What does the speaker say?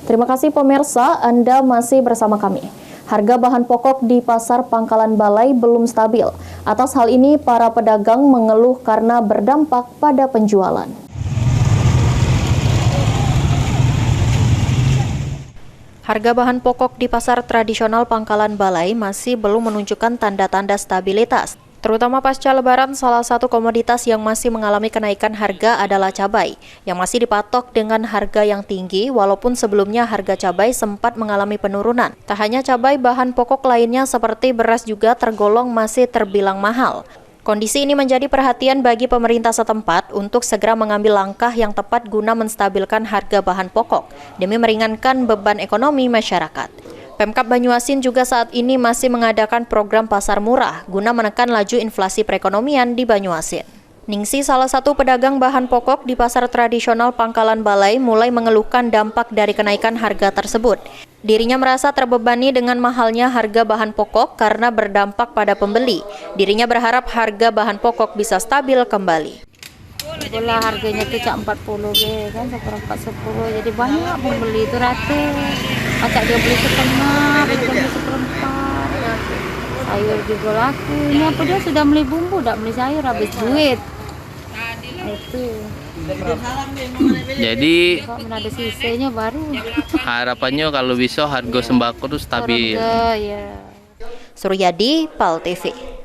Terima kasih pemirsa, Anda masih bersama kami. Harga bahan pokok di Pasar Pangkalan Balai belum stabil. Atas hal ini, para pedagang mengeluh karena berdampak pada penjualan. Harga bahan pokok di pasar tradisional Pangkalan Balai masih belum menunjukkan tanda-tanda stabilitas. Terutama pasca Lebaran, salah satu komoditas yang masih mengalami kenaikan harga adalah cabai, yang masih dipatok dengan harga yang tinggi, walaupun sebelumnya harga cabai sempat mengalami penurunan. Tak hanya cabai, bahan pokok lainnya seperti beras juga tergolong masih terbilang mahal. Kondisi ini menjadi perhatian bagi pemerintah setempat untuk segera mengambil langkah yang tepat guna menstabilkan harga bahan pokok, demi meringankan beban ekonomi masyarakat. Pemkab Banyuasin juga saat ini masih mengadakan program pasar murah guna menekan laju inflasi perekonomian di Banyuasin. Ningsi, salah satu pedagang bahan pokok di pasar tradisional Pangkalan Balai, mulai mengeluhkan dampak dari kenaikan harga tersebut. Dirinya merasa terbebani dengan mahalnya harga bahan pokok karena berdampak pada pembeli. Dirinya berharap harga bahan pokok bisa stabil kembali. Bola harganya tuh cak 40 kan, seperempat 10, jadi banyak pembeli itu ratus. Macam dia beli setengah, dia beli seperempat. Sayur juga laku. Ini apa dia sudah beli bumbu, tidak beli sayur, habis duit. Itu. Jadi ada sisanya baru. harapannya kalau bisa harga sembako itu stabil. Ya. Suryadi, PAL TV.